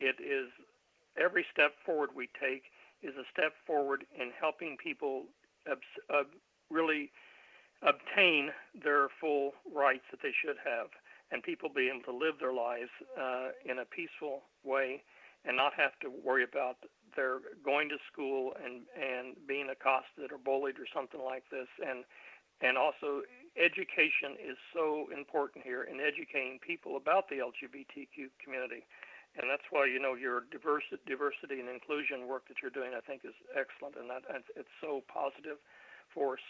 it is every step forward we take is a step forward in helping people really obtain their full rights that they should have, and people be able to live their lives in a peaceful way and not have to worry about their going to school and being accosted or bullied or something like this. And also, education is so important here in educating people about the LGBTQ community. And that's why, your diversity and inclusion work that you're doing, I think, is excellent. And it's so positive force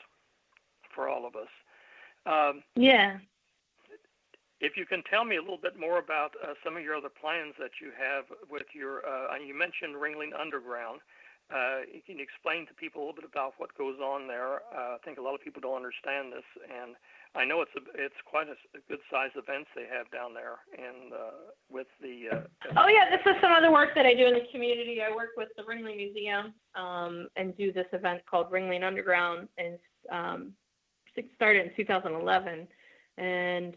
for all of us. Yeah. If you can tell me a little bit more about some of your other plans that you have with your, you mentioned Ringling Underground. Can you explain to people a little bit about what goes on there? I think a lot of people don't understand this, and I know it's quite a good size events they have down there, and with the. Oh yeah, this is some other work that I do in the community. I work with the Ringling Museum and do this event called Ringling Underground, and it started in 2011, and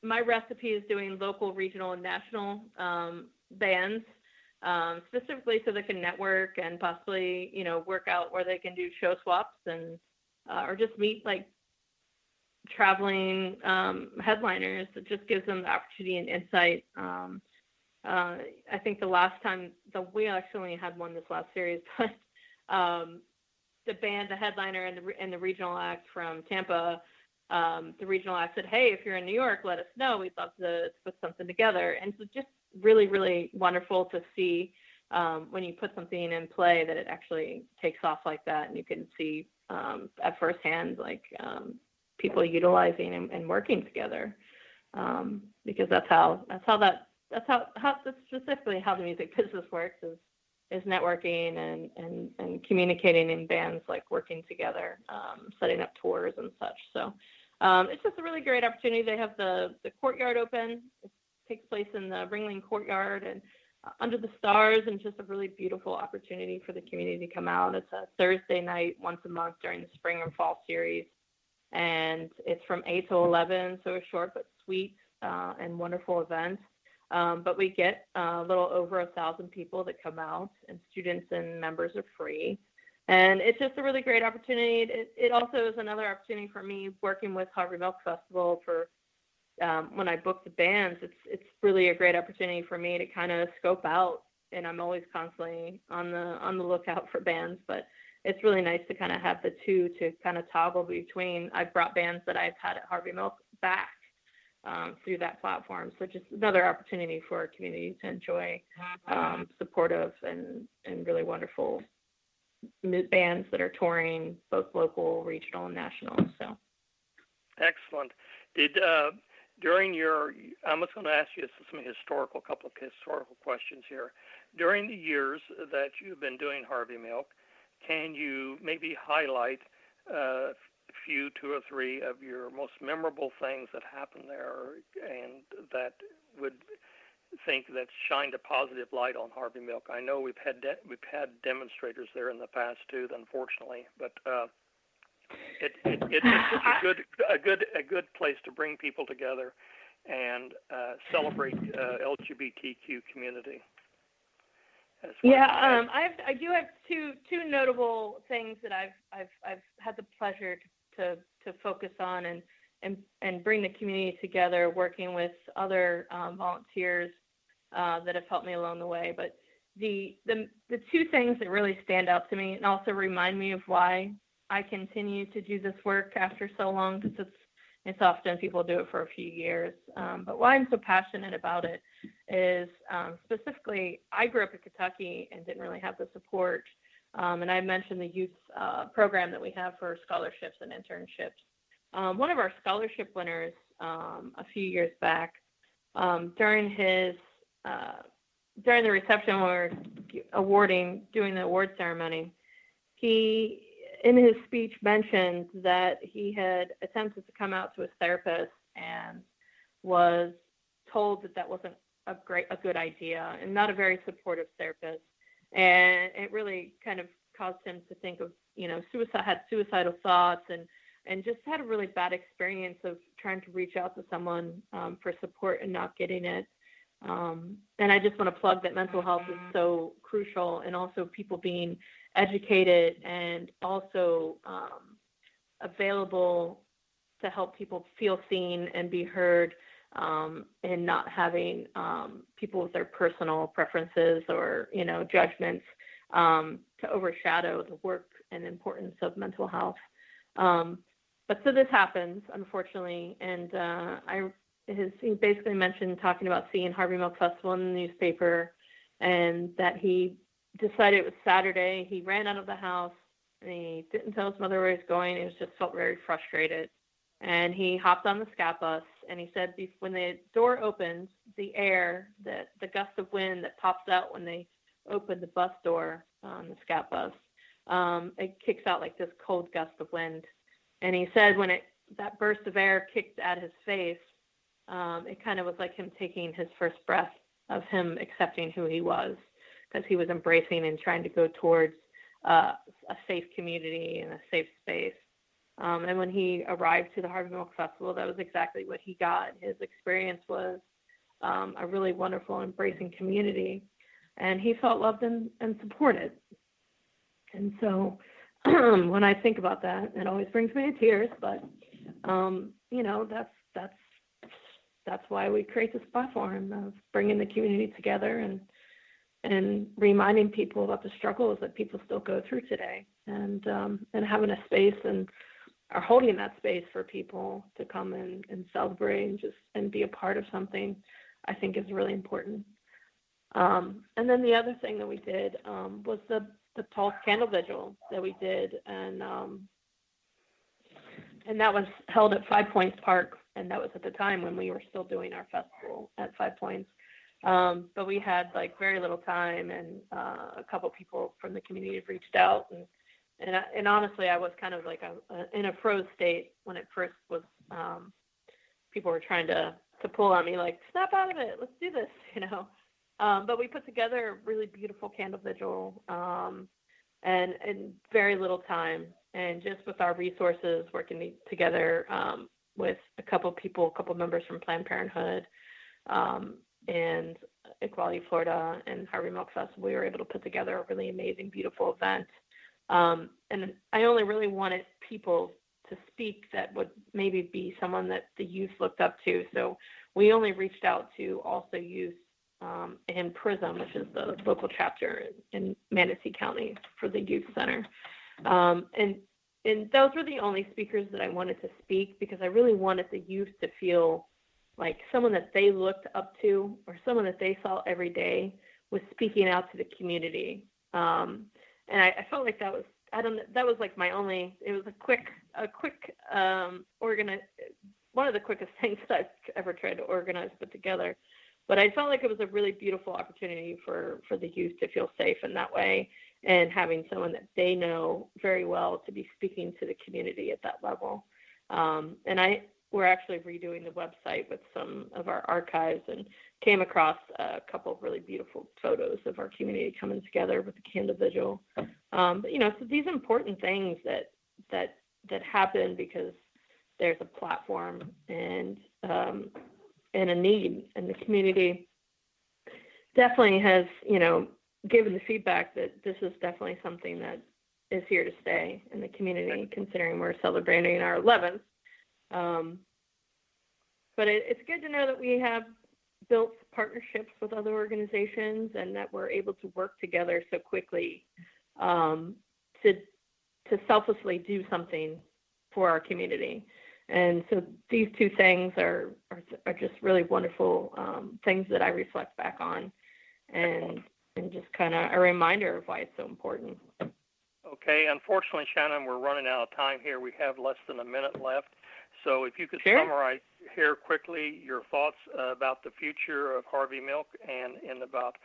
my recipe is doing local, regional, and national bands. Specifically so they can network and possibly, work out where they can do show swaps and or just meet like traveling headliners. It just gives them the opportunity and insight. I think the last time we actually only had one this last series, but the band, the headliner, and the regional act from Tampa. The regional act said, "Hey, if you're in New York, let us know. We'd love to put something together." And so just really, really wonderful to see when you put something in play that it actually takes off like that, and you can see at firsthand people utilizing and working together, because that's specifically how the music business works is networking and communicating in bands, like working together, setting up tours and such. So it's just a really great opportunity. They have the courtyard open. It takes place in the Ringling Courtyard and under the stars, and just a really beautiful opportunity for the community to come out. It's a Thursday night once a month during the spring and fall series, and it's from 8 to 11, so a short but sweet and wonderful event. But we get a little over 1,000 people that come out, and students and members are free. And it's just a really great opportunity. It also is another opportunity for me working with Harvey Milk Festival for when I book the bands. It's really a great opportunity for me to kind of scope out, and I'm always constantly on the lookout for bands, but it's really nice to kind of have the two to kind of toggle between. I've brought bands that I've had at Harvey Milk back through that platform. So just another opportunity for our community to enjoy supportive and really wonderful bands that are touring, both local, regional, and national. So excellent. Did during your, I'm just going to ask you a couple of historical questions here. During the years that you've been doing Harvey Milk, can you maybe highlight two or three of your most memorable things that happened there, and that would think that shined a positive light on Harvey Milk? I know we've had demonstrators there in the past too, unfortunately, but it's just a good place to bring people together and celebrate LGBTQ community. Yeah, I do have two notable things that I've had the pleasure to focus on and bring the community together, working with other volunteers that have helped me along the way. But the two things that really stand out to me and also remind me of why I continue to do this work after so long, because it's often people do it for a few years. But why I'm so passionate about it is specifically, I grew up in Kentucky and didn't really have the support. And I mentioned the youth program that we have for scholarships and internships. One of our scholarship winners a few years back, during the reception when we were doing the award ceremony, he, in his speech, mentioned that he had attempted to come out to his therapist and was told that wasn't a good idea, and not a very supportive therapist. And it really kind of caused him to think of, suicidal thoughts, and just had a really bad experience of trying to reach out to someone for support and not getting it. And I just want to plug that mental health is so crucial, and also people being educated and also available to help people feel seen and be heard, and not having people with their personal preferences or, judgments to overshadow the work and importance of mental health. But so this happens, unfortunately, and he basically mentioned talking about seeing Harvey Milk Festival in the newspaper, and that he decided it was Saturday. He ran out of the house, and he didn't tell his mother where he was going. He just felt very frustrated. And he hopped on the scat bus, and he said when the door opens, the air, the gust of wind that pops out when they open the bus door on the scat bus, it kicks out like this cold gust of wind. And he said when that burst of air kicked at his face, it kind of was like him taking his first breath of him accepting who he was, because he was embracing and trying to go towards a safe community and a safe space. And when he arrived to the Harvey Milk Festival, that was exactly what he got. His experience was a really wonderful, embracing community, and he felt loved and supported. And so when I think about that, it always brings me to tears, but, that's why we create this platform of bringing the community together and reminding people about the struggles that people still go through today, and having a space and are holding that space for people to come and celebrate and be a part of something, I think is really important. And then the other thing that we did was the Pulse Candle Vigil that we did, and that was held at 5 Points Park, and that was at the time when we were still doing our festival at 5 Points. But we had like very little time, and a couple people from the community reached out, and honestly, I was kind of like in a froze state when it first was. People were trying to pull on me, like, snap out of it, let's do this, But we put together a really beautiful candle vigil, and very little time, and just with our resources, working together with a couple members from Planned Parenthood, and Equality Florida and Harvey Milk Festival, we were able to put together a really amazing, beautiful event. And I only really wanted people to speak that would maybe be someone that the youth looked up to. So we only reached out to also youth in PRISM, which is the local chapter in Manatee County for the youth center. And those were the only speakers that I wanted to speak, because I really wanted the youth to feel like someone that they looked up to, or someone that they saw every day was speaking out to the community. And I felt like that was like it was a quick one of the quickest things that I've ever tried to organize, put together. But I felt like it was a really beautiful opportunity for the youth to feel safe in that way, and having someone that they know very well to be speaking to the community at that level. And we're actually redoing the website with some of our archives, and came across a couple of really beautiful photos of our community coming together with the candle vigil. But so these important things that happen because there's a platform and a need, and the community definitely has, given the feedback that this is definitely something that is here to stay in the community, considering we're celebrating our 11th. But it's good to know that we have built partnerships with other organizations, and that we're able to work together so quickly to selflessly do something for our community. And so these two things are just really wonderful things that I reflect back on, and just kind of a reminder of why it's so important. Okay, unfortunately, Shannon, we're running out of time here. We have less than a minute left. So if you could summarize here quickly your thoughts about the future of Harvey Milk, and in about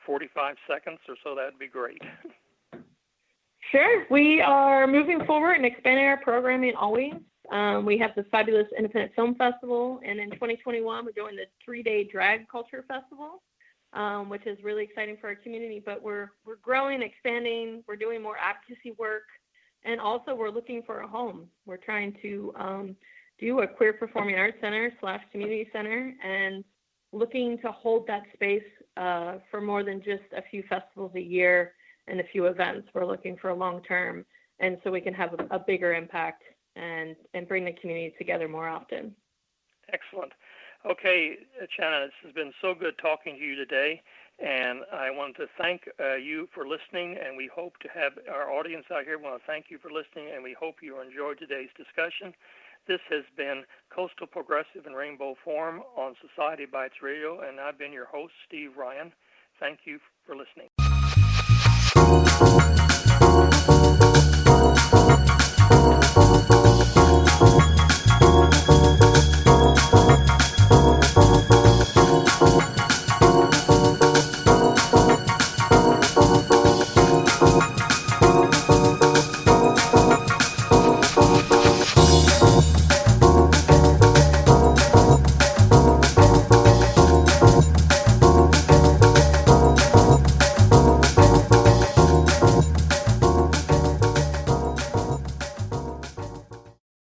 45 seconds or so, that'd be great. Sure. We are moving forward and expanding our programming always. We have the fabulous Independent Film Festival, and in 2021, we're doing the 3-day Drag Culture Festival, which is really exciting for our community. But we're growing, expanding. We're doing more advocacy work, and also we're looking for a home. We're trying to do a queer performing arts center /community center, and looking to hold that space for more than just a few festivals a year and a few events. We're looking for a long term, and so we can have a bigger impact and bring the community together more often. Excellent. Okay, Shannon, this has been so good talking to you today, and I want to thank you for listening, and we hope to have our audience out here want to thank you for listening, and we hope you enjoyed today's discussion. This has been Coastal Progressive and Rainbow Forum on Society Bites Radio, and I've been your host, Steve Ryan. Thank you for listening.